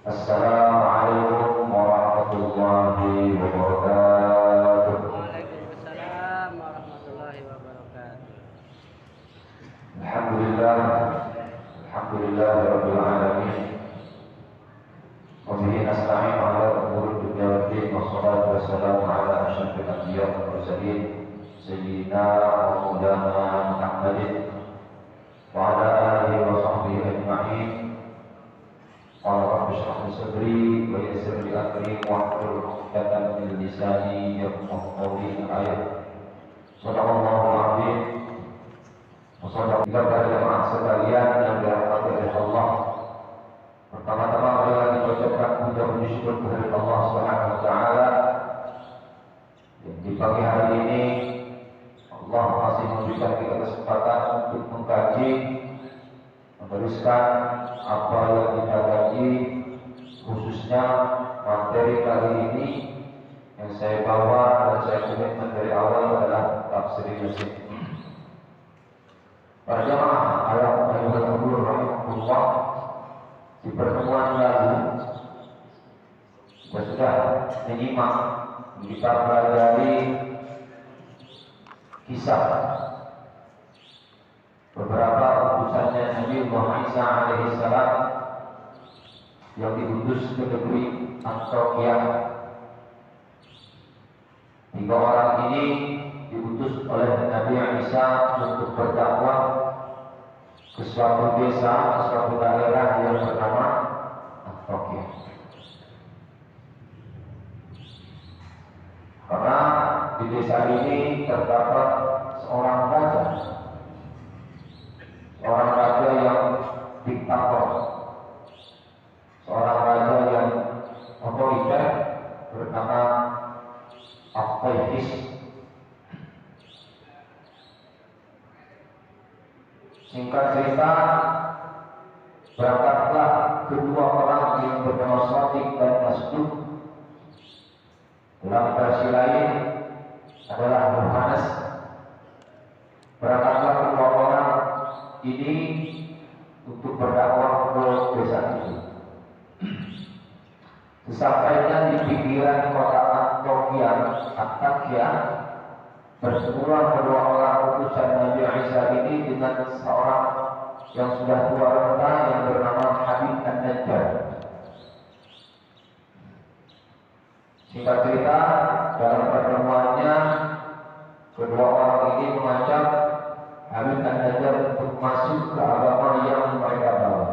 Assalamualaikum warahmatullahi wabarakatuh. Waalaikumsalam warahmatullahi wabarakatuh. Alhamdulillah, alhamdulillahirabbil alamin. Wa bihi nasta'in 'ala umuri dunya waddin, wassalatu wassalamu 'ala asyrafil anbiya'i wal mursalin sayyidina wa maulana Muhammadin wa 'ala alihi wa sahbihi ajma'in. Qala rabbi shrah li sadri wa yassir li amri wahlul 'uqdatam min lisani yafqahu qawli. Ayat. Shadaqallahul 'azim. Wassallallahu kepada jemaah sekalian yang dirahmati oleh Allah. Pertama-tama marilah kita ucapkan puja-puji syukur kepada Allah Subhanahu wa taala yang di pagi hari ini Allah masih memberikan kita kesempatan untuk mengkaji, meneruskan apa yang kita kaji, khususnya materi kali ini yang saya bawa dan saya komitmen dari awal adalah tafsir Yasin. Para jamaah ayat-ayat rahimahullah, di pertemuan lalu kita sudah menyimak, kita pelajari kisah beberapa utusannya Nabi Muhammad Isa alaihi salam yang diutus ke negeri Antioquia. 3 orang ini diutus oleh Nabi Isa untuk berdakwah ke suatu desa, ke suatu daerah yang bernama Antioquia. Karena di desa ini terdapat seorang raja yang diktator, seorang raja yang otoriter bernama Apheitis. Singkat cerita, berangkatlah kedua orang yang bernama Shadiq dan Masduq. Dalam versi lain adalah Yohanes. Berangkatlah kedua orang ini untuk berdakwah ke desa itu. Sesampainya di pinggiran kota Antioquia, bersetelah kedua orang utusan Nabi Isa ini dengan seorang yang sudah tua renta yang bernama Habib An-Najjar. Singkat cerita, dalam pertemuannya kedua orang ini mengajak Habib An-Najjar untuk masuk ke agama yang mereka bawa.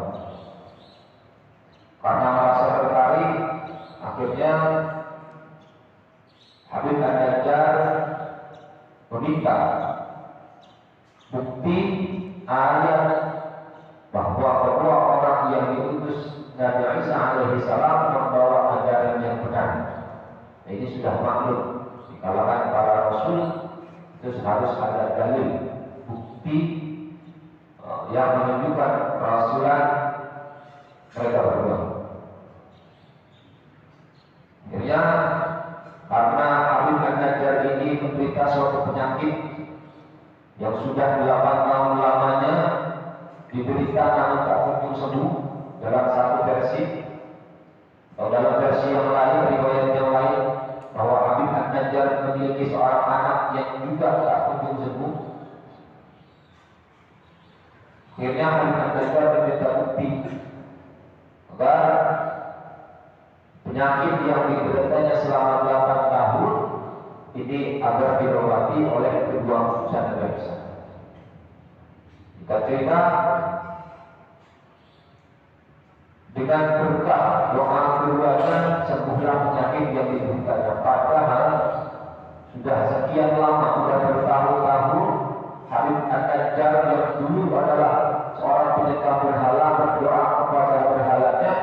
Karena merasa tertarik, akhirnya Habib An-Najjar meminta bukti ayat bahwa kedua orang yang diutus Nabi Isa alaihi salam membawa ajaran yang benar. Nah, ini sudah maklum di kalangan para rasul itu harus ada dalil, bukti yang menunjukkan kerasulan mereka berdua. Akhirnya karena Habib An-Najjar ini menderita suatu penyakit yang sudah 8 tahun lamanya diderita namun tak kunjung sembuh dalam satu versi, atau dalam versi yang lain, riwayat yang lain, bahwa Habib An-Najjar memiliki seorang anak yang juga tak kunjung sembuh. Akhirnya Habib An-Najjar meminta bukti agar penyakit yang dideritanya selama 8 tahun ini agar diobati oleh kedua utusan Nabi Isa. Kita cerita dengan berkah doa keduanya sembuhlah penyakit yang dideritanya. Padahal sudah sekian lama, sudah bertahun-tahun Habib An-Najjar yang dulu adalah seorang penyembah berhala berdoa kepada berhalanya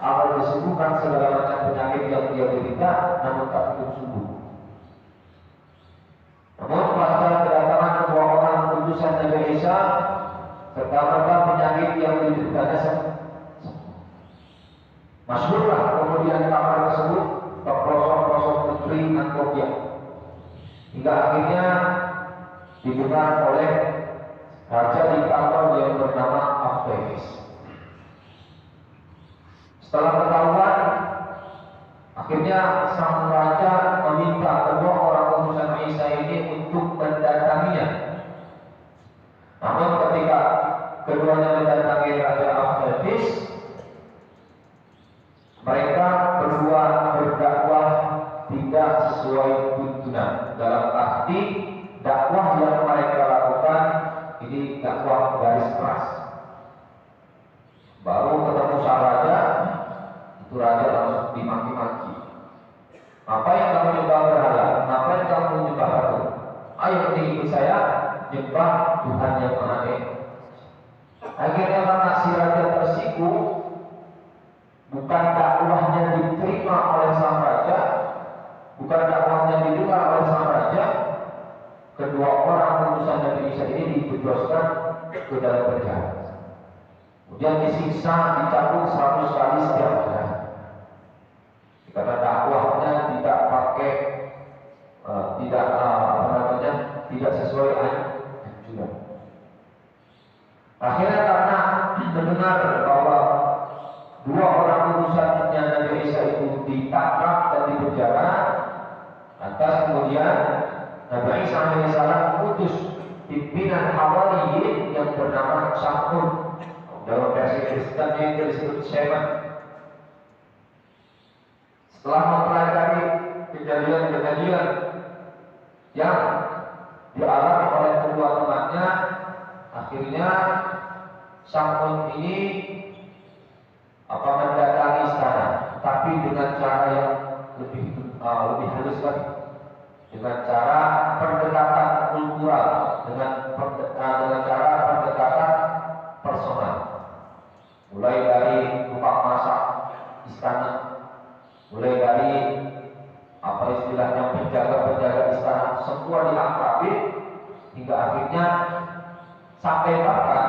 agar disembuhkan segala macam penyakit yang dia derita, namun tak kunjung sembuh. Namun pasca kedatangan kedua orang utusan Nabi Isa, serta penyakit yang dideritanya sembuh. Masyhurlah kemudian kabar tersebut ke pelosok-pelosok negeri Antioquia, hingga akhirnya didengar oleh raja diktator yang bernama Apheitis. Setelah ketahuan Akhirnya sang raja meminta kedua orang utusan Isa ini untuk mendatanginya. Namun ketika keduanya mendatangi Raja Ahmadis, mereka berdua berdakwah tidak sesuai tuntunan. Dalam arti dakwah yang mereka lakukan ini dakwah garis keras. Baru ketemu sang raja, itu raja langsung dimaki-maki. Apa yang kamu nyembah berhala? Apa yang kamu nyembah batu? Ayo ikut saya nyembah Tuhan yang Maha Esa. Akhirnya karena si raja tersinggung, bukan dakwahnya diterima oleh sang raja, bukan dakwahnya didengar oleh sang raja, kedua orang utusan Nabi Isa ini dijebloskan ke dalam penjara. Kemudian disiksa, dicambuk 100 kali setiap hari. Karena dakwahnya tidak pakai, tidak sesuai anjuran. Akhirnya karena mendengar bahwa dua orang utusannya Nabi Isa itu ditangkap dan dipenjara, lantas kemudian Nabi Isa alaihissalam mengutus pimpinan Hawariyin yang bernama Syahun. Dalam versi Kristen yang disebut Sheman. Setelah mempelajari kejadian-kejadian yang dialami oleh kedua temannya, akhirnya Syahun ini mendatangi istana, tapi dengan cara yang lebih halus lagi, dengan cara pendekatan kultural, dengan cara pendekatan personal. Mulai dari tukang masak istana, mulai dari istilahnya penjaga-penjaga istana, semua diakrabi hingga akhirnya sampai bahkan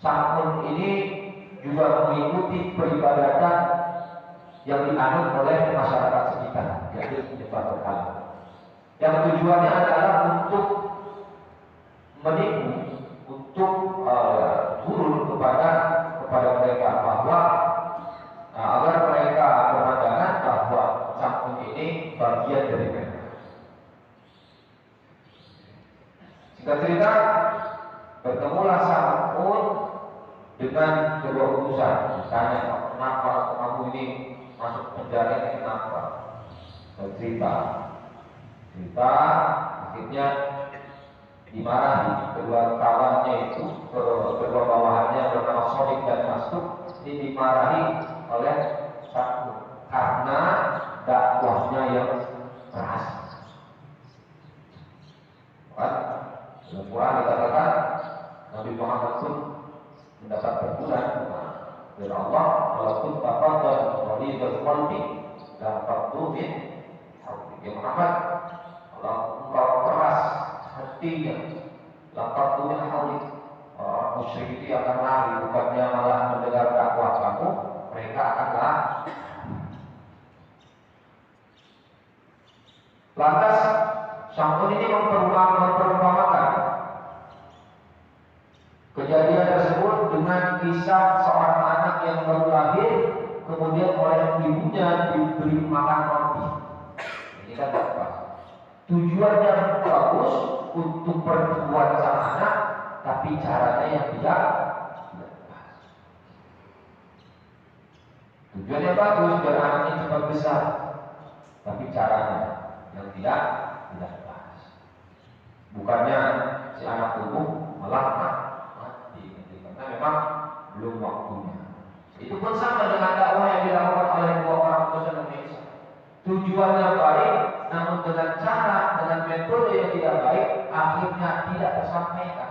Syahun ini juga mengikuti peribadatan yang dianut oleh masyarakat sekitar, yaitu menyembah berhala. Yang tujuannya adalah untuk menipu, untuk turun kepada mereka bahwa agar mereka berpandangan bahwa Syahun ini bagian dari mereka. Singkat cerita, bertemulah Syahun dengan kedua utusan. Ditanya, kenapa kamu ini masuk penjara ini, kenapa? Dan cerita, akhirnya dimarahi. Kedua kawannya itu, kedua bawahannya bernama Sodik dan Masuk, ini dimarahi oleh Syahun karena dakwahnya yang keras. Kan? Dalam Quran dikatakan Nabi Muhammad pun mendapat teguran dari Allah, walaupun bapak dan walidul qalbi dan faktumin ya Muhammad, kalau engkau keras hatinya, lakukan tuh halik, orang musyrik itu akan lari, bukannya malah mendengar dakwah kamu, mereka akan lari. Lantas Syahun ini memperumpamakan kejadian tersebut dengan kisah seorang anak yang baru lahir, kemudian oleh ibunya diberi makan roti. Ini kan dakwah. Tujuannya bagus untuk pertumbuhan sang anak, tapi caranya yang tidak pas. Tujuannya bagus biar anaknya cepat besar, tapi caranya yang tidak pas. Bukannya si anak tumbuh malah mati, karena memang belum waktunya. Itu pun sama dengan dakwah yang dilakukan oleh dua orang utusan Nabi Isa. Tujuannya baik, namun dengan cara, dengan metode yang tidak baik, akhirnya tidak tersampaikan.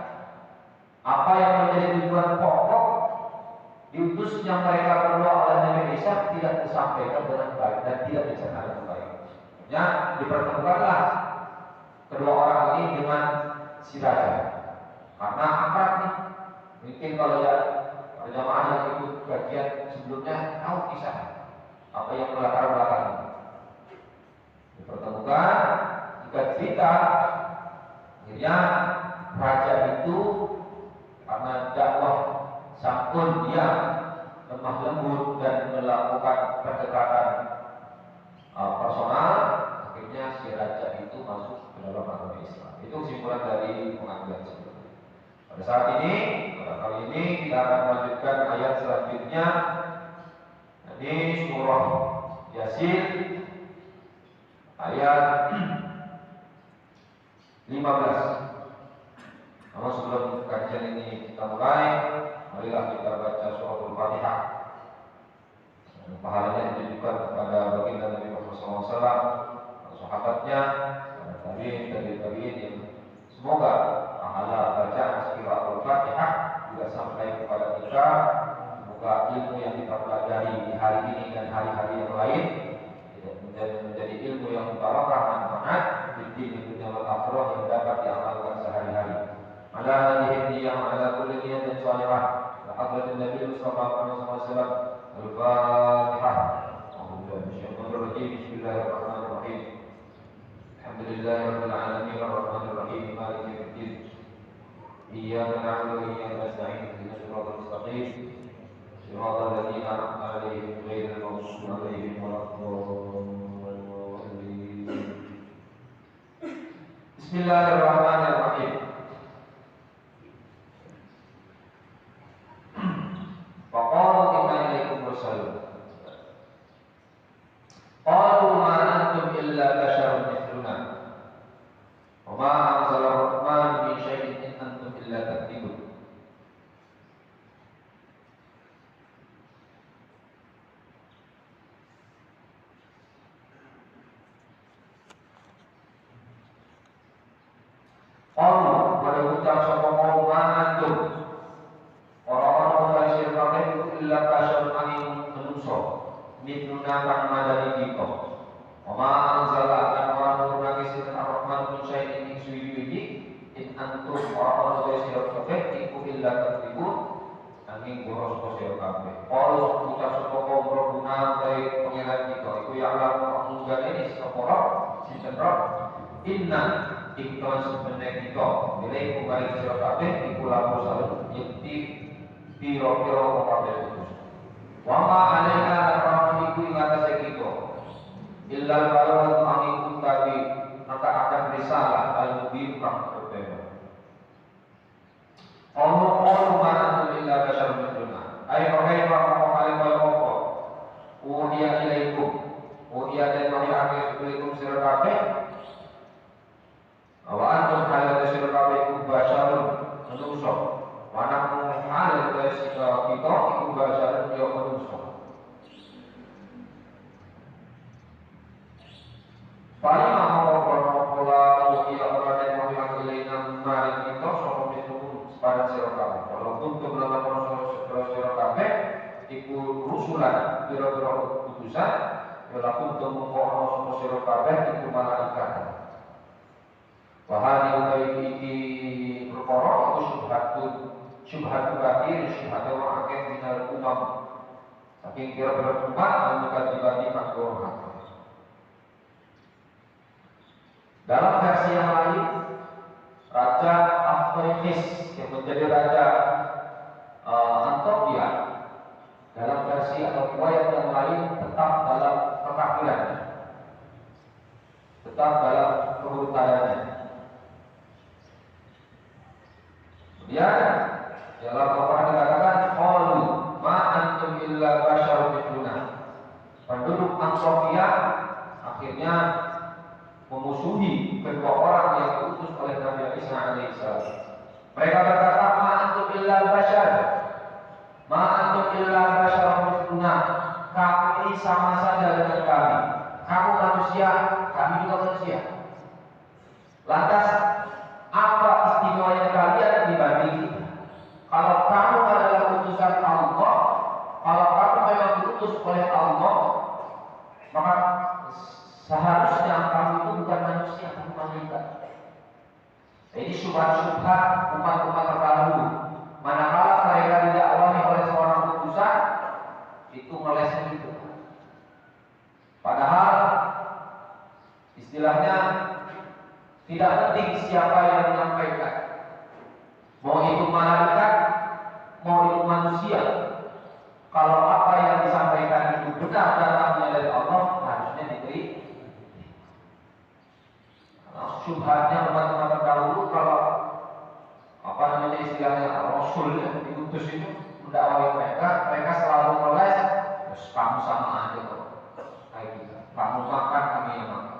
Apa yang menjadi tujuan pokok diutusnya mereka berdua oleh Nabi Isa tidak tersampaikan dengan baik dan tidak dicerna dengan baik. Ya, dipertemukanlah kedua orang ini dengan si raja. Karena akrab nih. Mungkin kalau jamaah yang ikut kajian sebelumnya tahu kisah apa yang melatar belakang. Dipertemukan, jika cerita, akhirnya raja itu karena dakwah Syahun dia lemah lembut dan melakukan pendekatan personal, akhirnya si raja itu masuk ke dalam agama Islam. Itu kesimpulan dari pengambilan sebelumnya. Pada saat ini, pada kali ini kita akan melanjutkan ayat selanjutnya. Ini surah Yasin ayat 15. Namun sebelum kajian ini kita mulai, marilah kita baca suratul Fatihah. Pahalanya ditujukan kepada baginda Nabi Muhammad SAW, sahabatnya, tabi'in yang semoga pahala bacaan suratul Fatihah juga sampai kepada kita. Semoga ilmu yang kita pelajari di hari ini dan hari-hari yang lain menjadi ilmu yang barakah, manfaat di dunia wal akhirah yang dapat diamalkan sehari-hari. Ala hadhihi yang ala kulli niyatin shalihah. La hadratin Nabi sallallahu alaihi wasallam. Al-Fatihah. Bismillahirrahmanirrahim. Alhamdulillahirabbil alamin arrahmanir rahim maliki yaumiddin. Iyyaka na'budu wa iyyaka nasta'in ihdinas siratal mustaqim. Siratal ladzina an'amta 'alaihim ghairil maghdubi 'alaihim waladdallin. Bismillahirrahmanirrahim. Faqalu inna ilaikum mursalun. Qalu ma antum illa basharun mithluna. Wa ma anzala ar-rahman min syai'in in antum illa takdzibun. Qalu pada ucap sapa kaum ma antum orang-orang dari sirkabeh illa basharun angin menungso mithluna kang madani kita. Wa ma anzala ar-rahman sinten ar-rahman min syai'in ing suwi-wiji in antum orang-orang dari sirkabeh iku illa takdzibun angin boros sirkabeh. Qalu ucap sapa kaum Rabbuna dari pangeran kita iku ya Allah menggane sapa sinten inna iklan sebenarnya kita nilai kembali sira kabeh iku lampur salun yakti piro-piro kabeh itu. Wa ma alaina rahman iku ing atase kita illa balagh angin utawi maka akan risalah al-mubin kang berbeda. Allah mana illa basyarun mithluna. Ai rohai wa qali wa qawqa. Uhiya ilaikum. Uhiya dan wahyu ilaikum sira kabeh. Wa antum halal sira kabeh basyarun manungsa. Wa nahnu halal sira kita iku basyarun ya manungsa. Paling mau pola uhiya ora den mau ilaina maring kita sapa mitun pada sira kabeh. Walaupun kebenaran sira kabeh iku rusulan pira-pira utusan, walaupun tumungko ana sira kabeh iku malaikat. Wahani utai iki perkara itu syubhatun batin syubhatun akeh minal umam. Saking kira-kira umat mengkati-kati pakor. Dalam versi yang lain, Raja Akhtaris yang menjadi Raja Antioquia dalam versi atau riwayat yang lain tetap dalam kekafiran, tetap dalam kemurtadannya. Kemudian dalam Al-Quran dikatakan qalu ma antum illa basyarun mithluna. Penduduk Antioquia akhirnya memusuhi kedua orang yang diutus oleh Nabi Isa alaihissalam. Mereka berkata ma antum illa basyar. Ma antum illa basyarun mithluna. Kamu ini sama saja dengan kami. Kamu manusia, kami juga manusia. Lantas apa istimewanya kalian dibanding kita? Kalau kamu adalah utusan Allah, kalau kamu memang diutus oleh Allah, maka seharusnya kamu itu bukan manusia, kamu malaikat. Ini syubhat-syubhat umat-umat terdahulu. Manakala mereka didakwai oleh seorang utusan, itu melesnya itu. Padahal istilahnya tidak penting siapa yang menyampaikan. Mau itu malaikat, mau itu manusia. Kalau apa yang disampaikan itu benar datangnya dari Allah, harusnya diterima. syubhatnya umat-umat terdahulu kalau apa namanya istilahnya Rasul diutus itu mendakwai mereka selalu meles, terus kamu sama aja kok, kayak gitu. Kamu makan kami yang makan,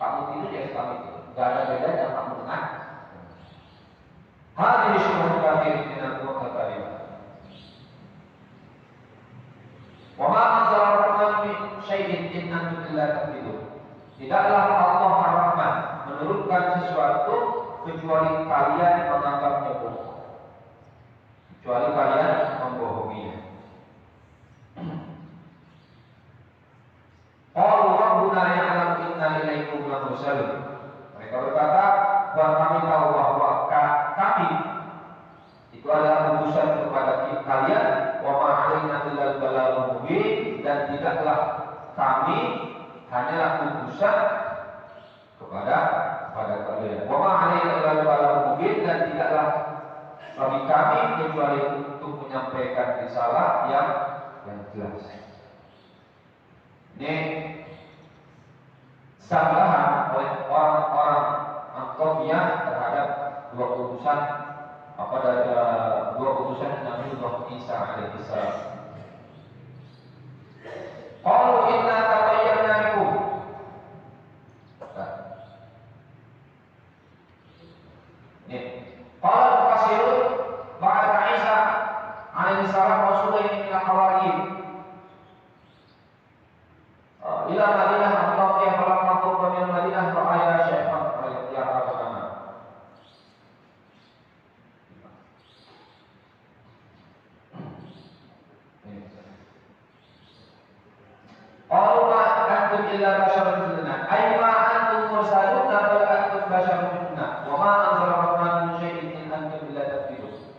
kamu tidur ya kami tidur, nggak ada bedanya kamu dengan. Hadhihi syubhat kafir min al-mu'taqidin. Wa ma anzala ar-rahman min syai'in in antum illa takdzibun. Tidaklah Allah Ar-Rahman menurunkan sesuatu kecuali kalian menganggapnya bohong, kecuali kalian membohonginya. Qalu rabbuna ya'lamu inna ilaikum lamursalun. Mereka berkata bahwa kami tahu bahwa kami itu adalah utusan kepada kalian, wa ma 'alaina illal balaghul mubin, dan tidaklah kami hanyalah utusan kepada kalian. Wa ma 'alaina illal balaghul mubin, dan tidaklah bagi kami kecuali untuk menyampaikan risalah yang jelas. Ini sanggahan oleh orang-orang Antiokhia terhadap dua utusan Nabi Isa alaihi salam. Qalu inna tatayyarna bikum. Ini qala al-fasirun ba'da Isa alaihi salam rasulun min al-hawariyin ila Madinah Antiokhia falamma qadima min Madinah ra'aya syaitan ya'radu kama. Qalu ma antum illa basharun mithluna ay ma antum mursalun bal antum basharun mithluna wa ma anzala ar-rahman min syai'in in antum illa takdzibun.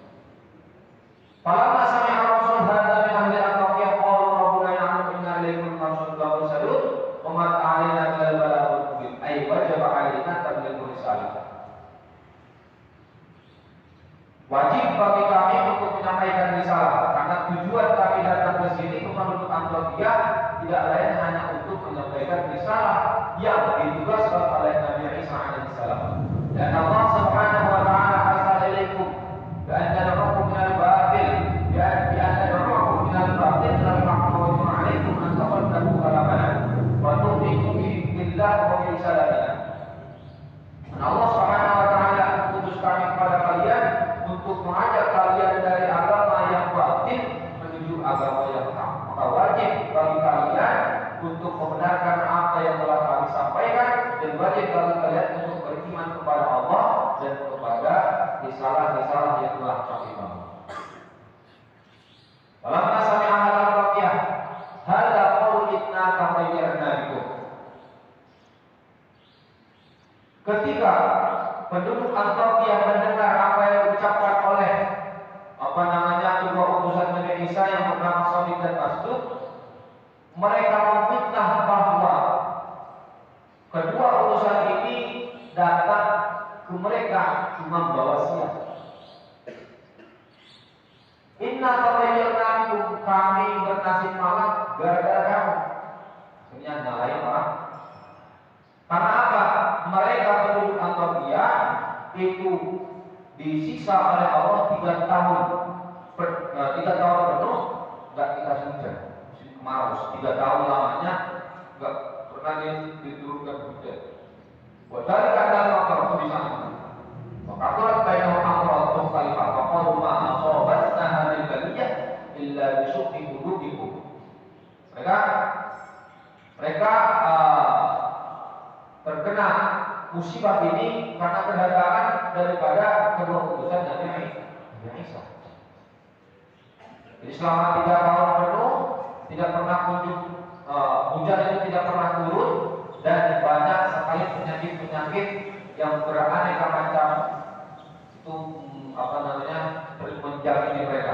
Falamma sami'a rasul hadza min ahli Antiokhia qalu rabbuna ya'lamu inna ilaykum mursalun wa ma 'alaina illa al-balaghul mubin ay wajaba 'alaina tablighu risalah. Wajib bagi kami untuk menyampaikan risalah, karena tujuan kami datang ke sini ke penduduk Antiokhia tidak lain hanya untuk menyampaikan risalah yang ditugaskan oleh Nabi Isa alaihissalam. Dan Allah Subhanahu wa taala arsala ilaikum bi anna rabbukum minal batil bi anna rabbukum minal batil la yahkum alaikum an taqaddamu kalamana wa tu'minu billah wa bi risalatina. Allah Subhanahu wa taala utus kami kepada kalian untuk mengajak kalian dari agama yang batil menuju agama yang hak. Maka wajib bagi kalian untuk membenarkan apa yang telah kami sampaikan, dan wajib bagi kalian untuk beriman kepada Allah dan kepada risalah-risalah yang telah kami bawa. Falamma sami'a al-Antiokhia hadza qalu inna tatayyarna bikum. Ketika penduduk Antiokhia mendengar apa yang diucapkan oleh kedua utusan Nabi Isa yang bernama Shadiq dan Masduq, mereka memfitnah bahwa kedua utusan ini datang ke mereka cuma membawa sial. Inna tatayyarna bikum, kami bernasib malang gara-gara kamu. Akhirnya nyalain orang. Karena apa? Mereka penduduk Antiokhia itu disiksa oleh Allah 3 tahun penuh, nggak dikasih hujan, musim kemarau 3 tahun lamanya nggak pernah diturunkan hujan. Wadali kadang waktu di sana. Maka surat bainahu amrul mukhalifah wa qalu ma asabatna hadhihi baliyah illa bi syuqqi qulubikum. Mereka terkena musibah ini karena kedatangan daripada kedua utusan Nabi Isa. Jadi selama 3 tahun penuh tidak pernah hujan itu tidak pernah turun, dan banyak sekali penyakit-penyakit yang beraneka macam itu menjangkiti mereka.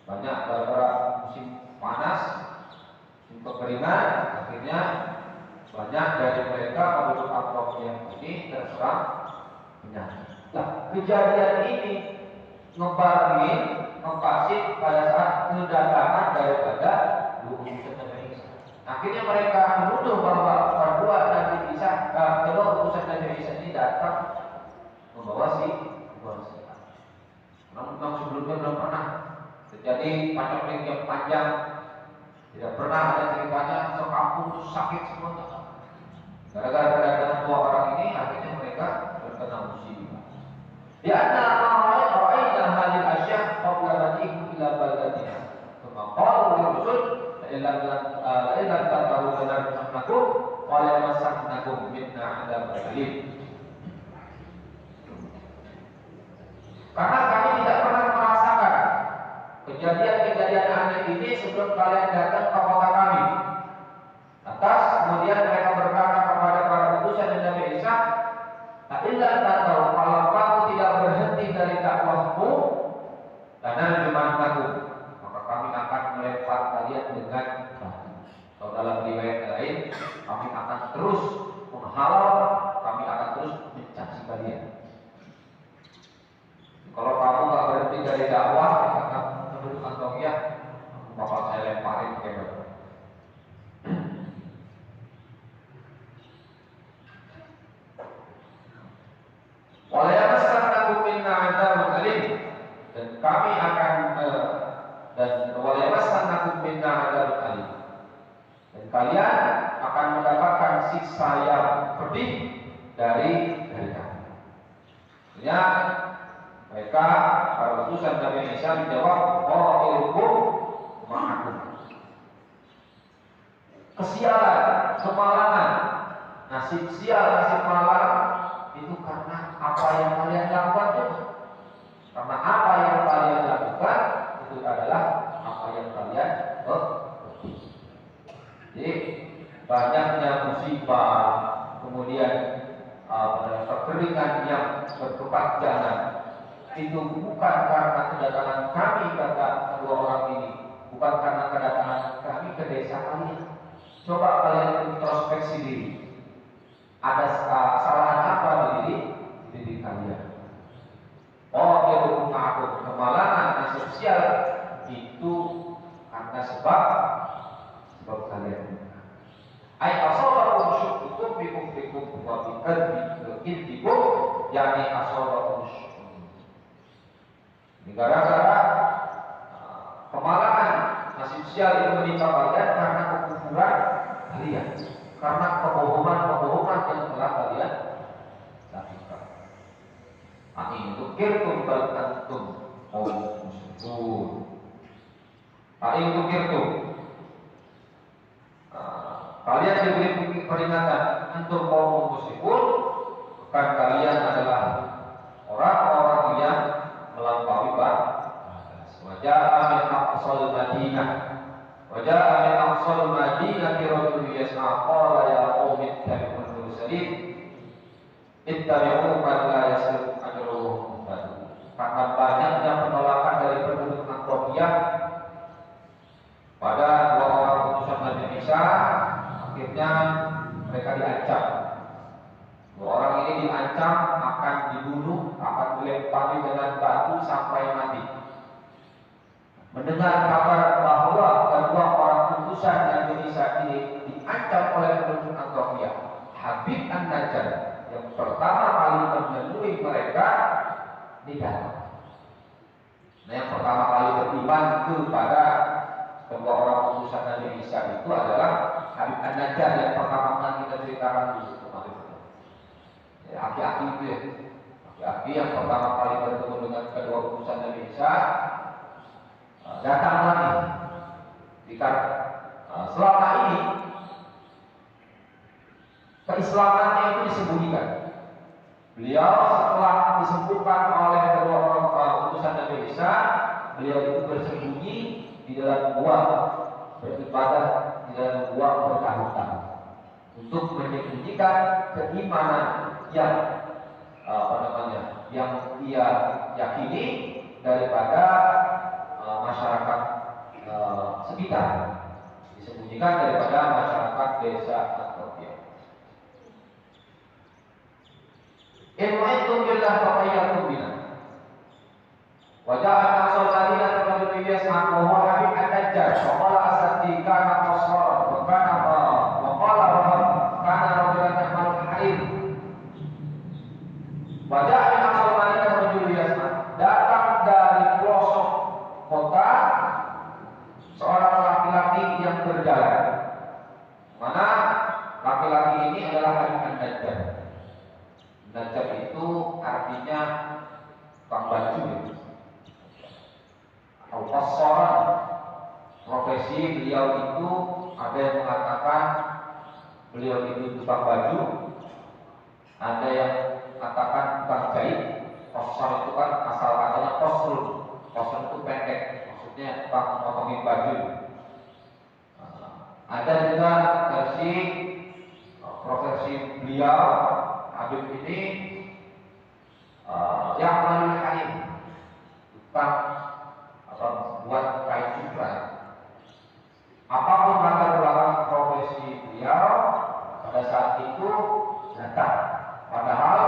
Banyak gara-gara musim panas, musim kekeringan, akhirnya banyak dari mereka penduduk Antiokhia ini terserang penyakit. Nah, kejadian ini ngepasit pada saat kedatangan daripada dua utusan Nabi Isa. Akhirnya mereka menuduh bahwa perbuatan Nabi Isa kedua utusan Nabi Isa ini datang membawa si kebahagiaan. Memang sebelumnya belum pernah terjadi pancaklik yang panjang, tidak pernah ada ceritanya sekampung itu sakit semuanya. Gara-gara kedatangan dua orang ini, akhirnya mereka terkena musibah. Di antara orang-orang hadil asya qabla maji'ihim ila baladatina. Kama qalu lirrusul la tantahu lanarjumnakum wa la yamassannakum minna 'adzabun alim. Karena kami tidak pernah merasakan kejadian-kejadian aneh ini sebelum kalian datang ke kota kami. Atas kemudian mereka berkata kepada para utusan dan Nabi Isa, "Illa tahu kalau kamu tidak berhenti dari dakwahmu, lanarjumnakum, maka kami akan melempar kalian dengan batu." Atau dalam riwayat lain, kami akan terus menghalau, kami akan terus mencaci kalian. Kalau kamu nggak berhenti dari dakwah, kata penduduk Antioquia, bakal saya lemparin ke batu. Walayamassannakum minna 'adzabun alim, dan kami akan dan walayamassannakum minna 'adzabun alim, dan kalian akan mendapatkan siksa yang pedih dari kami. Ya, mereka para utusan Nabi Isa menjawab, "Qa'ilukum ma'akum." Kesialan, kemalangan, nasib sial, nasib malang itu karena apa yang kalian lakukan itu. Karena apa yang kalian lakukan itu adalah apa yang kalian berbuat. Jadi banyaknya musibah, kemudian kekeringan yang berkepanjangan, itu bukan karena kedatangan kami, kata kedua orang ini, bukan karena kedatangan kami ke desa kalian. Coba kalian introspeksi diri, ada kesalahan apa di diri kalian? Oh, ya aku kemalangan nasib sial itu karena sebab kalian. Ai asabakum syukukum bi kufrikum wa bi kadhibikum, yakni asabakum syukur. Gara-gara kemalangan nasib sial itu menimpa kalian karena kekufuran kalian, karena kebohongan yang telah kalian lakukan. Ini tukirtum bal antum musyrikun. Ini tukirtum, kalian diberi peringatan antum kaum musyrikun, bukan kalian adalah orang-orang yang melampaui batas. Waja'a min aqsal Madinah, waja'a min aqsal Madinah rajulun yas'a qala ya qaumi ittabi'ul mursalin ittabi'u man la yasluku ajruhum. Karena banyaknya penolakan dari penduduk Antioquia pada dua orang utusan Nabi Isa, akhirnya mereka diancam. Dua orang ini diancam akan dibunuh, akan dilempari dengan batu sampai mati. Mendengar kabar bahwa kedua orang utusan Nabi Isa ini diancam oleh penduduk Antioquia, Habib An-Najjar yang pertama kali menemui mereka datang. Nah, yang pertama kali beriman kepada kedua orang utusan Nabi Isa itu adalah Habib An-Najjar yang pertama kali kita ceritakan dulu kemarin. Aki-aki itu ya, aki-aki yang pertama kali bertemu dengan kedua utusan Nabi Isa datang lagi. Selama ini keislamannya itu disembunyikan. Beliau setelah disebutkan oleh kedua orang utusan Nabi Isa, beliau itu bersembunyi di dalam gua, beribadah di dalam gua bertahun-tahun untuk menyembunyikan keimanan yang yang ia yakini daripada masyarakat sekitar, disembunyikan daripada masyarakat desa Antioquia. Inwaitum billah faqayyatum bina. Wajah asal Madinah terkadang bias aku Habib An-Najjar. Waqala asadi kana qasara wa kana wa qala kana rajulan ya'malu al-harim berjalan. Mana laki-laki ini adalah An-Najjar. Najjar itu artinya tukang baju atau qassar. Profesi beliau itu ada yang mengatakan beliau itu tukang baju, ada yang mengatakan tukang jahit. Qassar itu kan asal katanya qasrun. Qasrun itu pendek, maksudnya tukang motongin baju. Ada juga versi profesi beliau Habib ini yang melalui kain, tukang buat kain ciprat. Apapun latar belakang profesi beliau pada saat itu datang, padahal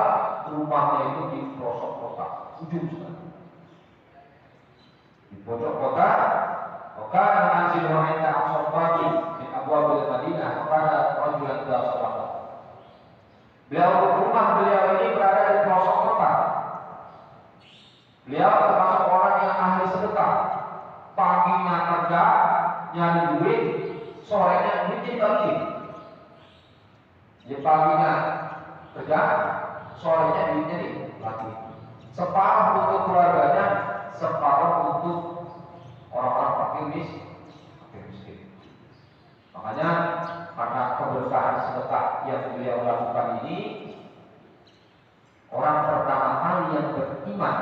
rumahnya itu di pelosok kota, ujung sekali, di pojok kota. Maka nanti Muhammad Al-Sabbahi di Abu Madinah, maka rajulan bersahabat. Rumah beliau ini berada di pelosok kota. Beliau termasuk orang yang ahli sedekah. Paginya kerja, nyari duit, sorenya duit dibagi. Jadi paginya kerja, sorenya duitnya dibagi. Separuh untuk keluarganya, separuh untuk orang-orang fakir miskin. Makanya karena keberkahan sedekah yang beliau lakukan ini, orang pertama kali yang beriman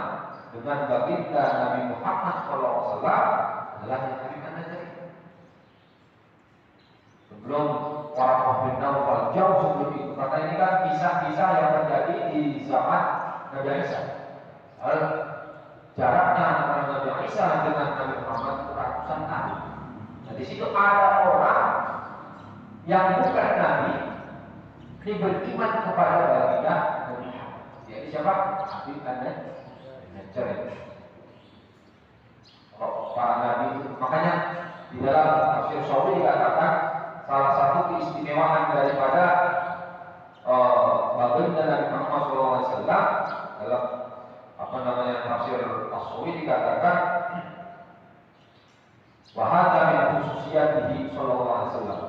dengan baginda Nabi Muhammad SAW adalah yang Habib An-Najjar. Sebelum Waraqah bin Nawfal, jauh sebelum itu, karena ini kan kisah-kisah yang terjadi di zaman Nabi Isa. Jaraknya antara Nabi Isa dengan Nabi Muhammad ratusan tahun. Nah, di situ ada orang yang bukan Nabi, ini beriman kepada baginda Nabi Muhammad. Yaitu siapa? Habib An-Najjar. Para Nabi itu, makanya di dalam tafsir Sawi dikatakan salah satu keistimewaan daripada baginda Nabi Muhammad SAW dalam tafsir As-Sawi dikatakan wahada min khususiyatihi sallallahu alaihi wasallam.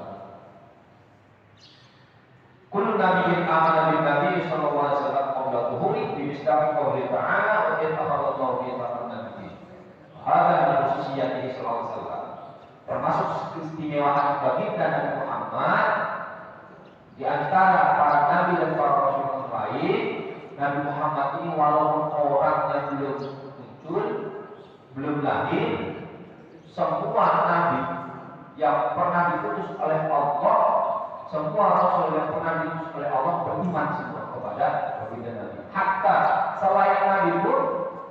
Kullu nabiyyin amana bin nabi sallallahu alaihi wasallam qabla dhuhuri bi misdaqi qouli ta'ala wa yatahaddathu bi nabiyyin. Hada min khususiyatihi sallallahu alaihi wasallam. Termasuk keistimewaan baginda Nabi Muhammad di antara para nabi dan para rasul yang lain. Nabi Muhammad ini walaupun orangnya belum muncul, belum lahir, semua nabi yang pernah diutus oleh Allah, semua rasul yang pernah diutus oleh Allah beriman semua kepada baginda Nabi. Hatta selain Nabi pun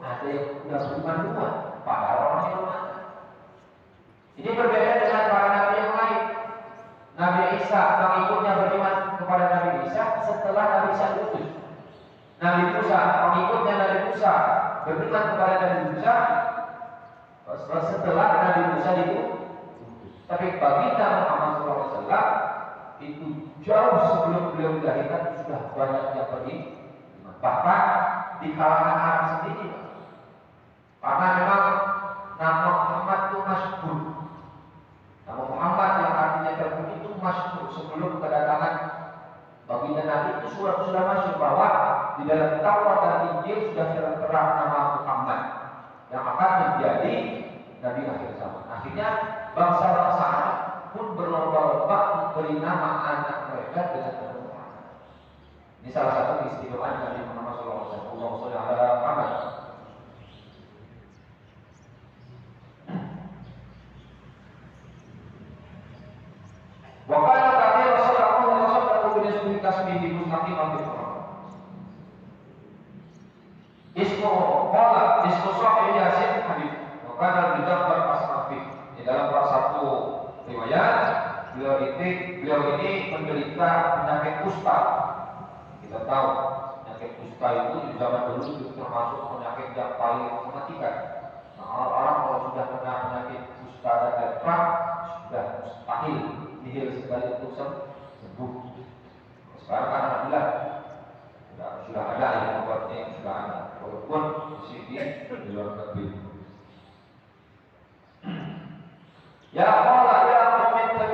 ada yang sudah beriman duluan, padahal orangnya belum ada. Ini berbeda dengan para nabi yang lain. Nabi Isa, pengikutnya beriman kepada Nabi Isa setelah Nabi Isa diutus. Nabi Musa, pengikutnya Nabi Musa beriman kepada Nabi Musa setelah Nabi Musa diutus. Tapi baginda Muhammad SAW itu jauh sebelum beliau dilahirkan sudah banyak yang beriman. Bahkan di kalangan Arab sendiri, karena memang nama Muhammad itu masyhur. Nama Muhammad yang artinya terpuji itu masyhur. Sebelum kedatangan baginda Nabi itu sudah masyhur bahwa di dalam Taurat dan Injil sudah tertera nama Muhammad yang akan menjadi Nabi akhir zaman. Akhirnya bangsa-bangsa Arab pun berlomba-lomba memberi nama anak mereka dengan nama Muhammad. Ini salah satu keistimewaan Nabi Muhammad SAW. Allahumma shalli ala Muhammad. Wa kana ta'ala Rasulullah sallallahu alaihi wasallam kasbihi mustaqim bil Quran. Ismu Sahih Yasin Habib. Wa kana bidafar asrafi. Di dalam satu riwayat beliau ini menderita penyakit kusta. Kita tahu penyakit kusta itu di zaman dulu termasuk penyakit yang paling mematikan. Nah, orang kalau sudah kena penyakit kusta dan lepra sudah mustahil nihil sekali untuk sembuh. Sekarang kan alhamdulillah sudah ada yang obatnya yang sudah ada, walaupun di sini di luar negeri. Ya Allah ya Muhammad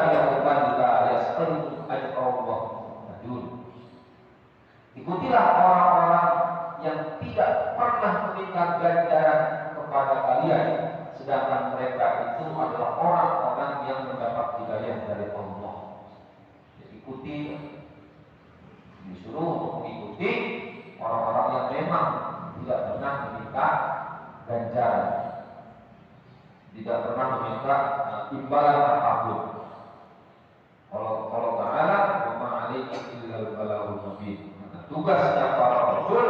yauman la yastaridu ajrallah adun. Ikutilah orang-orang yang tidak pernah meminta ganjaran kepada kalian, sedangkan mereka itu adalah orang-orang yang mendapat hidayah dari Allah. Jadi ikuti, disuruh untuk mengikuti orang-orang yang memang tidak pernah meminta ganjaran, tidak pernah meminta imbalan apapun. Kalau Ta'ala wa ma'alaika illal balaghul mubin. Tugasnya para rasul,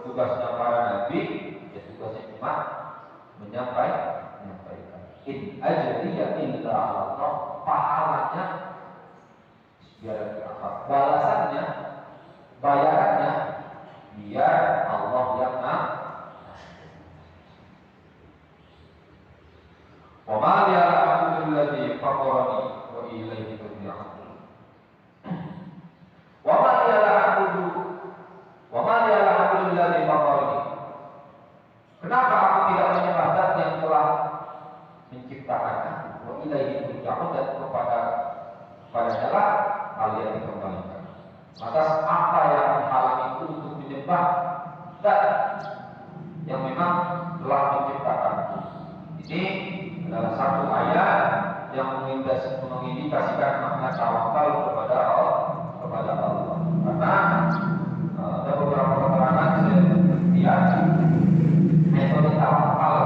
tugasnya para nabi, ya tugasnya cuma menyampaikan. In ajriya illa 'ala Allah, pahalanya biar akhirat, balasannya, bayarannya biar Allah yang wa ma ya'lamu alladhi fatarani wa ilayhi turja'un. Wa ma ya'lamu alladhi fatarani. Kenapa aku tidak menyembah Zat yang telah menciptakannya? Wa ilayhi turja'un, dan kepadanya lah kalian dikembalikan. Maka apa yang menghalangi itu untuk menyembah Zat yang memang telah menciptakan? Ini adalah satu ayat yang mengindikasikan makna tawakal kepada Allah. Karena ada beberapa keterangan yang metode tawakal,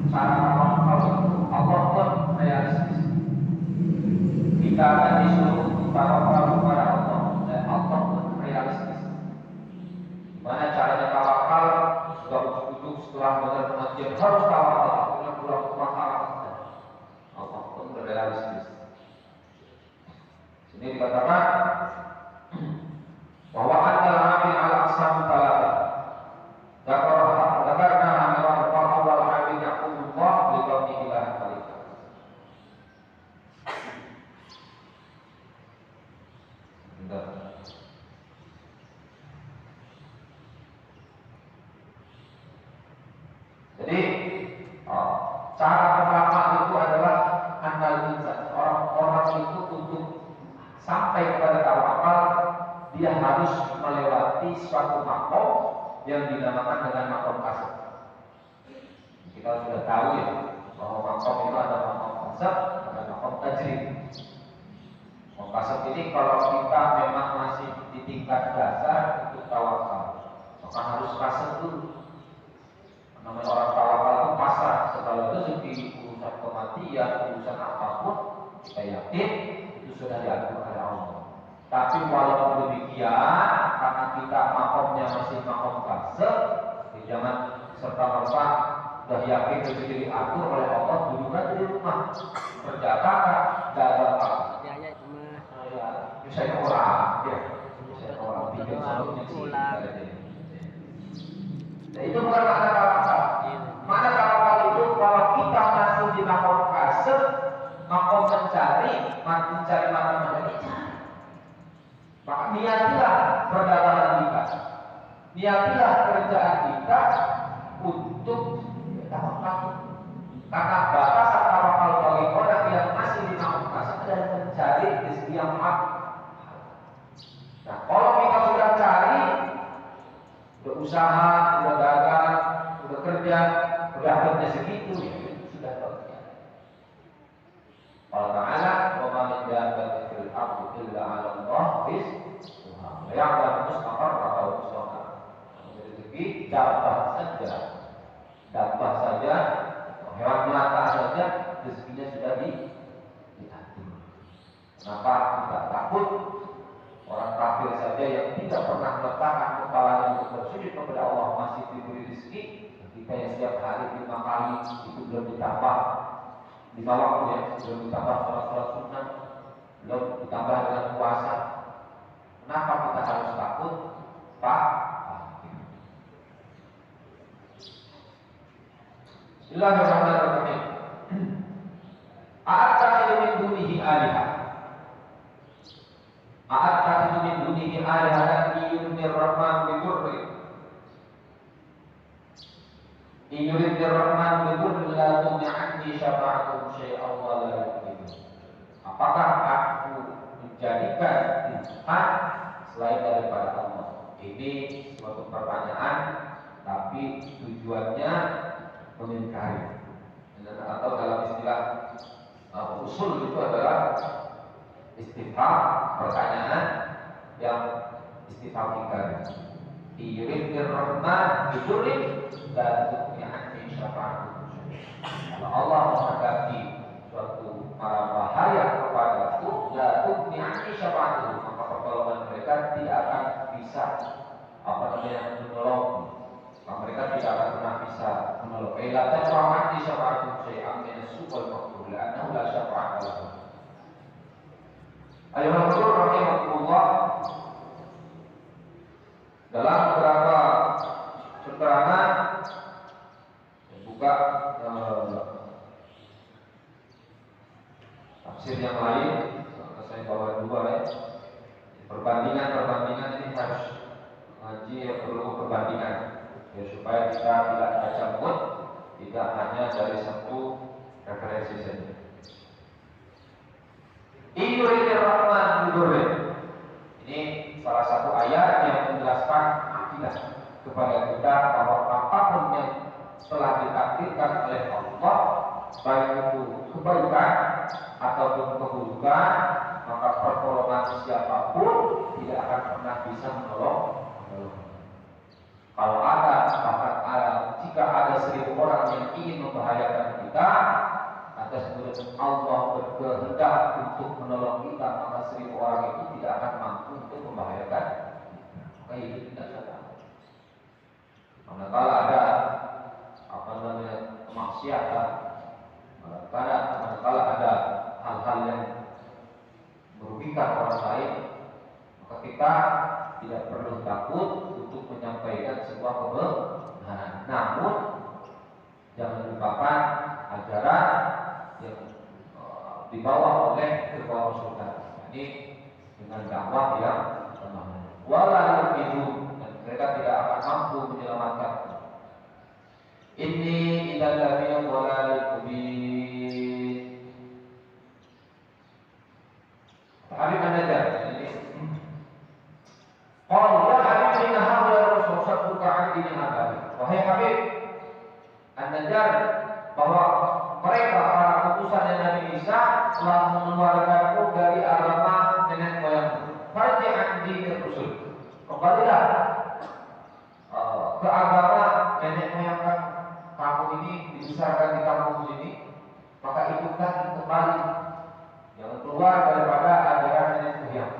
cara tawakal itu Allah pun realistis. Kita akan disuruh tawakal kepada Allah, dan Allah pun realistis. Gimana caranya tawakal? Sudah ujuk-ujuk setelah benar pengajian harus tawakal, punya pulang ke masyarakat. Allah pun realistis. Sini dikatakan bahwa anda amil al aqsam talata. Zakarna amiran awal amil yaqulullah li qawmi ilah malika. Jadi cara pertama itu adalah anal insan. Orang itu untuk sampai kepada tawakal, dia harus melewati suatu makom yang dinamakan dengan makom kasab. Kita sudah tahu ya bahwa makom itu ada makom kasab, ada makom tajrid. Makom kasab ini kalau kita memang masih di tingkat dasar untuk tawakal, maka harus kasab dulu. Namanya orang tawakal itu pasrah, segala rezeki, urusan kematian, urusan apapun kita yakin itu sudah diatur oleh Allah. Tapi walaupun demikian, karena kita makomnya masih makom kasab, jangan serta-merta sudah yakin rezeki diatur oleh Allah, duduk aja di rumah, berjaga, jaga apa? Ya itu mah. Misalnya orang, ya, misalnya orang bikin sebelumnya sih. Nah itu bukan makna tawakal. Makna tawakal itu kalau kita masih di makom kasab, makom mencari mana maka niatilah perdagangan kita, niatilah kerjaan kita untuk tawakal. Karena batasan tawakal bagi orang yang masih di makom kasab adalah mencari rezeki yang hak. Nah, kalau kita sudah cari, udah usaha, udah dagang, udah kerja, udah dapatnya segitu, ya itu sudah terjadi. Allah Ta'ala wa ma min dabbatin fil ardi illa 'ala Allah rizquha wa ya'lamu mustaqarraha wa mustaqarraha. Rezeki dapat saja, hewan melata saja rezekinya sudah diatur. Kenapa kita takut? Orang kafir saja yang tidak pernah meletakkan kepalanya untuk bersujud kepada Allah masih diberi rezeki. Kita yang setiap hari 5 kali itu belum ditambah 5 waktu ya, belum ditambah sholat sunnah, belum ditambah dengan puasa. Kenapa kita harus takut? Pak? Bismillahirrahmanirrahim. A'attakhidhu min dunihi alihah. A'attakhidhu min dunihi alihah yuridnir rahman bidurri. Yuridnir rahman bidurri la tughni 'anni syafa'atuhum syai'an wa la yu'minun. Apakah aku menjadikan Tuhan selain daripada Allah? Ini suatu pertanyaan, tapi tujuannya mengingkari. Atau dalam istilah usul itu adalah istifham, pertanyaan yang istifham ingkari. Yuridir rahman bidurin dan tu'mi'ani syafa'atuhu. Kalau Allah menghadapi suatu mara bahaya kepadaku, la tu'mi'ani syafa'atuhu, maka pertolongan mereka tidak akan bisa menolong. Maka mereka tidak akan pernah bisa menolong. La tanfa'ani syafa'atuhu syai'an min as-su'al maqbul li'annahu la syafa'ata lahu. Al-Rasul rahimahullah dalam beberapa keterangan buka tafsir yang lain, saya bawa dua ya. Perbandingan ini harus ngaji perlu perbandingan ya, supaya kita tidak tercampur, tidak hanya dari satu referensi saja. Iyuridir rahman bidurin. Ini salah satu ayat yang menjelaskan akidah kepada kita bahwa apapun yang telah ditakdirkan oleh Allah, baik itu kebaikan ataupun keburukan, maka pertolongan siapapun tidak akan pernah bisa menolong. Kalau jika ada 1000 orang yang ingin membahayakan kita, atas kemudian Allah berkehendak untuk menolong kita, maka 1000 orang itu tidak akan mampu untuk membahayakan. Maka itu tidak salah. Manakala ada kemaksiatan, manakala ada hal-hal yang merugikan orang lain, maka kita tidak perlu takut untuk menyampaikan sebuah kebenaran. Namun jangan lupakan ajaran yang dibawa oleh kedua Rasulullah. Ini dengan dakwah yang wala yu'minu, dan mereka tidak akan mampu menyelamatkan. Inni idza lamina dhalalil mubin. Habib An-Najjar ini qala ya Habib inna hadha rasul sabbuka 'an dini Nabi. Wahai Habib An-Najjar, bahwa mereka para utusan Nabi Isa telah mengeluarkanku dari agama nenek moyangmu. Farji'an dini Rasul. Kembalilah ke agama nenek moyang kamu ini, dibesarkan di kampung sini, maka ikutkan kembali, jangan keluar daripada ajaran nenek moyang.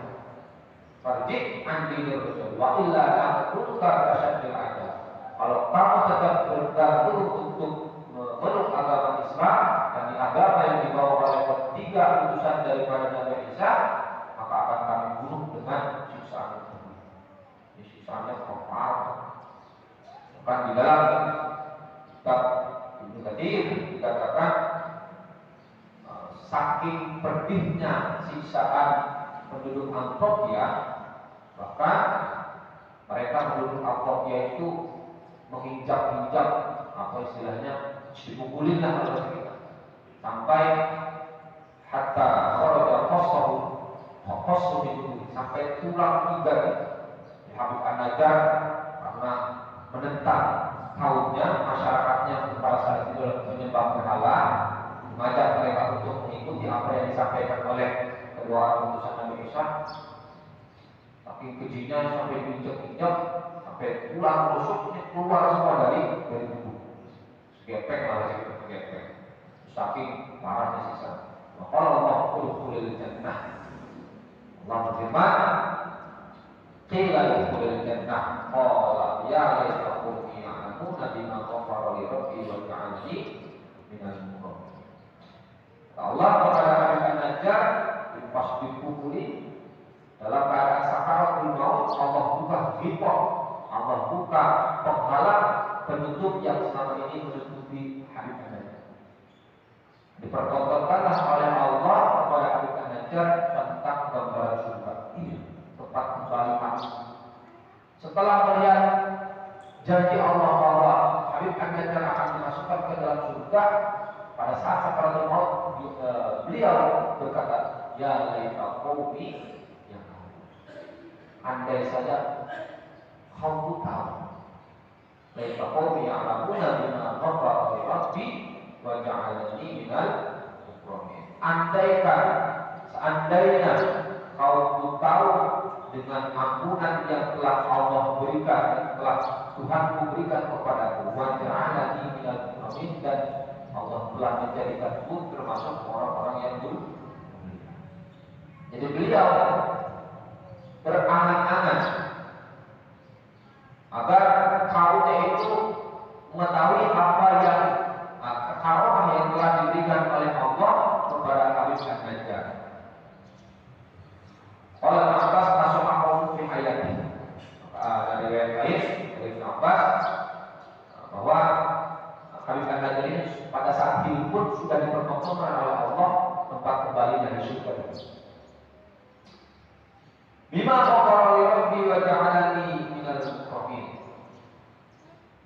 Farji'an dini Rasul. Wa illa ta'tuka asyaddil adab. Kalau kamu tetap bergabung untuk memeluk agama Islam dan di agama yang dibawa oleh ketiga utusan daripada Nabi Isa, maka akan kami bunuh dengan siksaan itu. Ini siksaannya kafar. Bukan di dalam kitab Ibnu Katsir dikatakan saking pedihnya siksaan penduduk Antioquia, bahkan mereka penduduk Antioquia itu menginjak-injak, apa istilahnya, dipukulin lah oleh kita, sampai hatta kharaja qassahu itu, sampai tulang iga itu. Habib An-Najjar karena menentang kaumnya, masyarakatnya pada saat itu menyembah berhala, mengajak mereka untuk mengikuti apa yang disampaikan oleh kedua utusan Nabi Isa. Tapi kejinya sampai diinjak-injak, sampai tulang rusuknya keluar semua dari tubuh. Segepek lah, segepek. Saking parahnya sisa. Maka Allah kulul jannah. Allah berfirman, qila kulul jannah. Qala ya laitakum ya'lamuna bima ghafara li rabbi wa ja'alani minal mukarramin. Allah kepada Habib An-Najjar pas dipukuli dalam keadaan sakaratul maut, Allah buka hipok, Allah buka penghalang penutup yang selama ini menutupi Habib An-Najjar. Dipertontonkanlah oleh Allah kepada Habib An-Najjar tentang gambaran surga. Ini tempat kembali hati. Setelah melihat janji Allah bahwa Habib An-Najjar akan dimasukkan ke dalam surga, pada saat sakaratul maut beliau berkata, ya laita qaumi ya. Andai saja kaum tahu. Laita qaumi ya'lamuna bima ghafara li rabbi wa ja'alani minal mukramin. Andaikan, seandainya kaum tahu dengan ampunan yang telah Allah berikan, yang telah Tuhan berikan kepadaku, wa ja'alani minal mukramin, dan Allah telah menjadikanku termasuk orang-orang yang dulu. Jadi beliau berangan-angan agar kaumnya itu mengetahui apa yang karomah yang telah diberikan oleh Allah kepada Habib An-Najjar. Oleh Abbas nasohahu fi hayati. Dari riwayat lain dari Ibnu Abbas bahwa Habib An-Najjar ini pada saat hidup pun sudah dipertontonkan oleh Allah tempat kembali dari surga. Bima ghafara li rabbi wa ja'alani minal mukramin.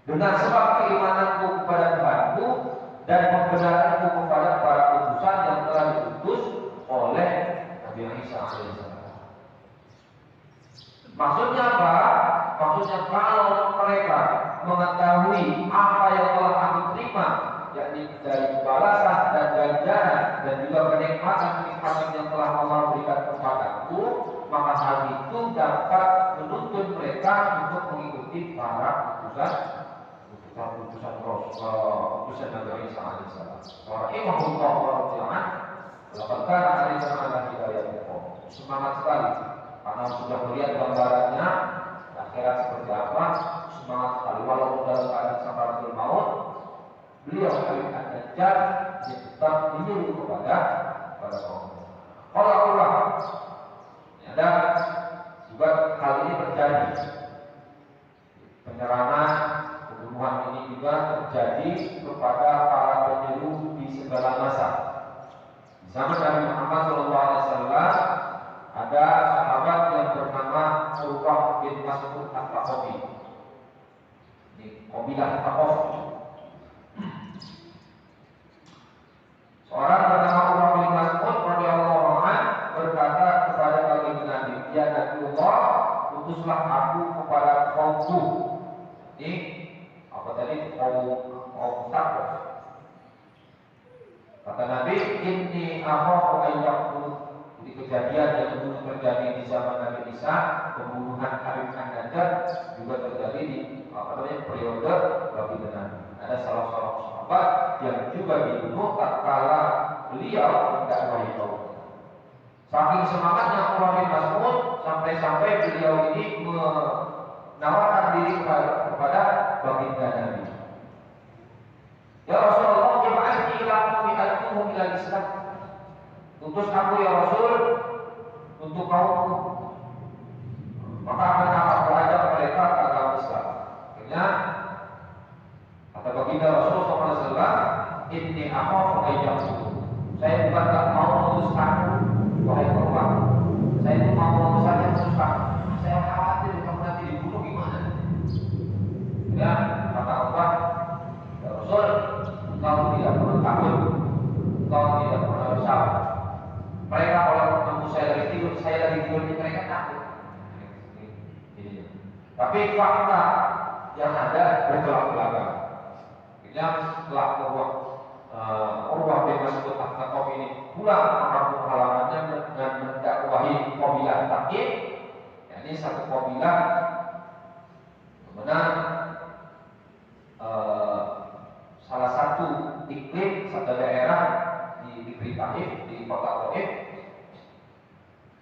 Dengan sebab keimananku kepada Tuhanku dan pembenaranku kepada para utusan yang telah diutus oleh Nabi Isa alaihissalam. Maksudnya apa? Maksudnya kalau mereka mengetahui apa yang telah aku terima, yakni dari balasan dan ganjaran dan juga kenikmatan-kenikmatan yang telah Allah berikan kepadaku, maka hal itu dapat menuntun mereka untuk mengikuti para utusan Nabi Isa alaihissalam. Rahimahullah wa radhiyallahu anhu. Laqad kana alaihissalam ala hidayatikum. Semangat sekali karena sudah melihat gambarannya akhirat seperti apa. Semangat sekali walaupun dalam keadaan sakaratul maut, beliau Habib An-Najjar tetap menyuruh kepada kaum. Kalau Allah ada juga hal ini terjadi. Penyerangan, pembunuhan ini juga terjadi kepada para penyuluh di segala masa. Di zaman Nabi Muhammad SAW ada sahabat yang bernama Urwah bin Mas'ud At-Taqafi. Ini kabilah Taqafi. Seorang bernama Urwah bin Mas'ud radhiyallahu anhu berkata kepada baginda Nabi, "Ya Nabiullah, utuslah aku kepada kaumku." Ini apa tadi? Kaum Taqaf. Kata Nabi, "Inni akhafu an yaqulu." Di kejadian yang dulu terjadi di zaman Nabi Isa, pembunuhan Habib An-Najjar juga terjadi di periode baginda Nabi. Ada salah seorang sahabat yang juga dibunuh tatkala beliau mendakwahi kaum. Saking semangatnya Urwah bin Mas'ud sampai-sampai beliau ini menawarkan diri kepada baginda Nabi. Ya Rasulullah, ib'athni ila qaumi ad'uhum ila Islam. Utus aku ya Rasul untuk kaumku. Maka akan aku ajak mereka ke agama Islam. Akhirnya kata baginda Rasul SAW, "Inni akhafu an yaqulu." Saya bukan tak mau memutuskan, wahai Urwah. Saya itu mau memutuskan, saya khawatir kalau nanti dibunuh gimana. Ya, kata Urwah, "Ya Rasul, engkau tidak perlu takut, engkau tidak perlu risau. Mereka kalau ketemu saya lagi tidur mereka takut." Tapi fakta yang ada bertolak belakang. Akhirnya setelah Urwah bin Mas'ud At-Taqafi ini pulang ke kampung halamannya dengan mendakwahi kabilah Taqif, yakni satu kabilah mana salah satu iklim, satu daerah di negeri Taif, di kota Taif.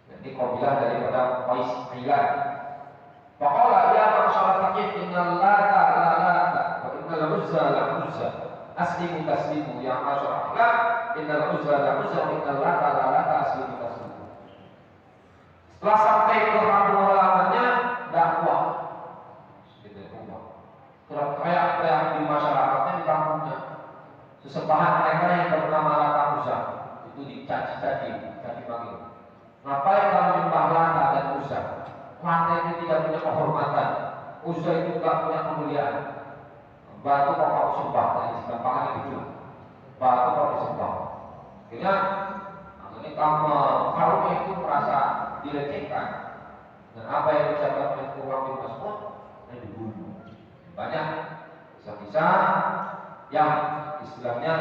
Jadi kabilah daripada Qais Ailan. Faqala ya masyarakat Taqif, innal lata la lata wa innal uzza la uzza. Aslimu taslimu ya masyarakat Ailan, innal uzza la uzza wa innal lata la lata aslimu taslimu. Setelah sampai ke kampung halamannya, dakwah. Teriak-teriak di masyarakatnya, di kampungnya. Sesembahan mereka yang bernama Lata Uzza itu dicaci maki. Ngapain kamu menyembah Lata dan Uzza? Lata itu tidak punya kehormatan, Uzza itu tidak punya kemuliaan. Batu pokok sembah, dari segampangan itu, batu pokok sembah. Akhirnya Kalau itu merasa dilecehkan dan apa yang diucapkan oleh Urwah bin Mas'ud dan dibunuh. Banyak kisah-kisah yang istilahnya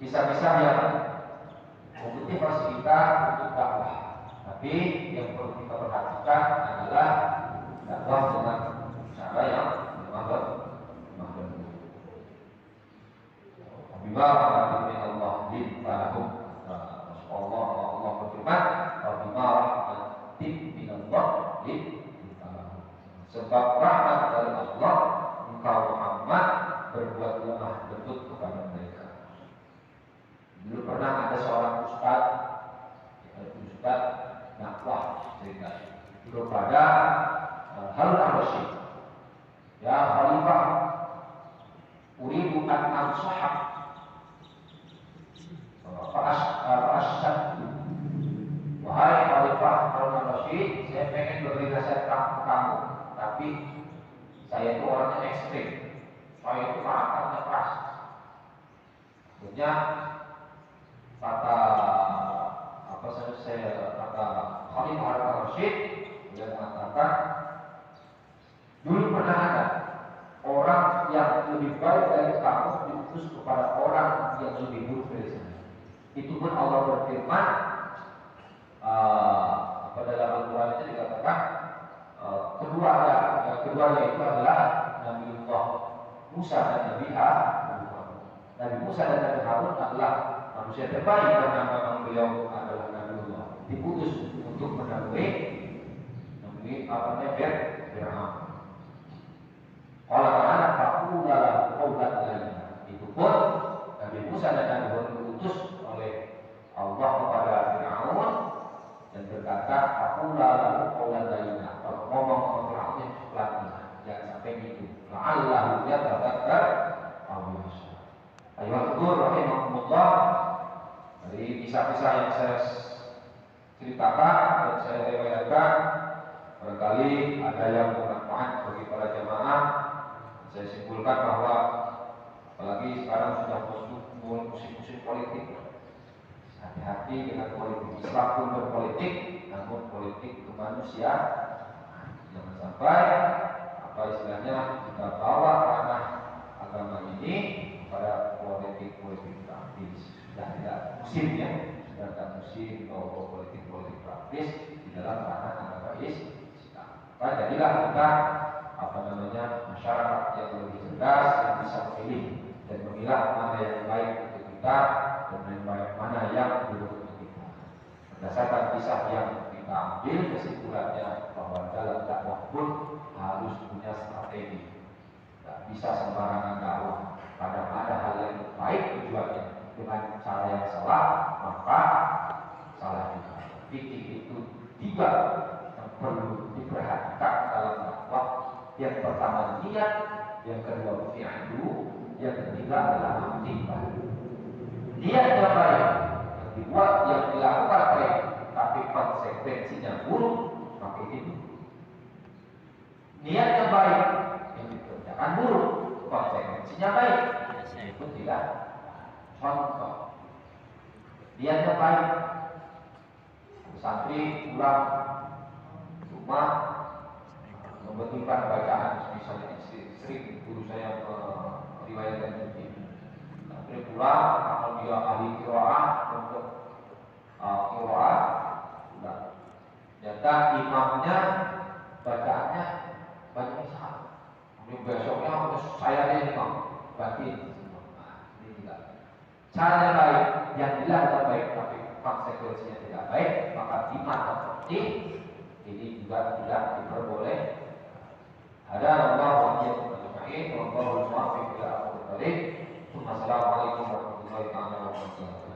kisah-kisah yang memotivasi kita untuk dakwah. Tapi yang perlu kita perhatikan adalah dakwah dengan cara yang lemah lembut. Bima rahmatin Allah lintalahum. Allah berfirman, bima rahmatin min Allah lintalahum. Sebab rahmat dari Allah, engkau Muhammad berbuat lemah lembut kepada mereka. Dulu pernah ada seorang ustaz dakwah cerita kepada Harun al-Rasyid, ya Khalifah, uridu an ansahak fa'asyad. Wahai Khalifah Harun al-Rasyid, saya pengen beri nasihat ke kamu, tapi saya itu orangnya ekstrim, saya itu karakternya keras. Akhirnya kata Khalifah Harun al-Rasyid, dia mengatakan, dulu pernah ada orang yang lebih baik dari kamu diutus kepada orang yang lebih buruk dari saya. Itu pun Allah berfirman, dalam Al-Quran itu dikatakan, keduanya itu adalah Nabiullah Musa dan Nabi Harun. Nabi Musa dan Nabi Harun adalah manusia terbaik karena memang beliau adalah Nabiullah, diputus untuk menemui Fir'aun. Kalau anak aku dalam qaulan lain, itu pun Nabi Musa dan Nabi Harun diutus oleh Allah kepada Fir'aun dan berkata, aku dalam qaulan lain. Kalau ngomong sama Fir'aun yang pelan-pelan, jangan sampai gitu. La'allahu yatadzakkar aw yakhsha. Ayyuhal rahimahumullah, dari kisah-kisah yang saya ceritakan dan saya riwayatkan, barangkali ada yang bermanfaat bagi para jamaah. Saya simpulkan bahwa apalagi sekarang sudah musim politik, hati-hati dengan politik. Islam pun berpolitik, namun politik kemanusiaan. Jangan sampai istilahnya kita bawa ranah agama ini pada politik praktis. Sudah tidak musimnya, sudah tidak musim bahwa politik praktis di dalam ranah agama Islam. Jadilah kita masyarakat yang lebih cerdas, yang bisa memilih dan memilah mana yang baik untuk kita dan mana yang buruk untuk kita. Berdasarkan kisah yang kita ambil, kesimpulannya bahwa dalam dakwah pun harus punya strategi. Tidak bisa sembarangan dakwah. Kadang ada hal yang baik tujuannya, dengan cara yang salah maka salah juga. Fikih itu tiga yang perlu diperhatikan dalam dakwah. Yang pertama niat, yang kedua fi'lu, yang ketiga adalah aktifah. Niatnya baik, yang dibuat, yang dilakukan baik, tapi konsekuensinya buruk, maka itu niatnya baik, yang dikerjakan buruk, konsekuensinya baik, itu tidak. Contoh, niatnya baik, santri pulang rumah membutuhkan bacaan, misalnya sering guru saya meriwayatkan itu. Santri pulang, kalau dia ahli qiraah untuk qiraah, ternyata imamnya bacaannya banyak salah. Kemudian besoknya saya yang imam batin. Ini tidak. Caranya baik, yang dilakukan baik, tapi konsekuensinya tidak baik, maka imam seperti ini juga tidak diperbolehkan. Ada Allah wa iyyakum ajma'in, wallahu al-muwaffiq ila aqwamit thoriq. Assalamualaikum warahmatullahi wabarakatuh.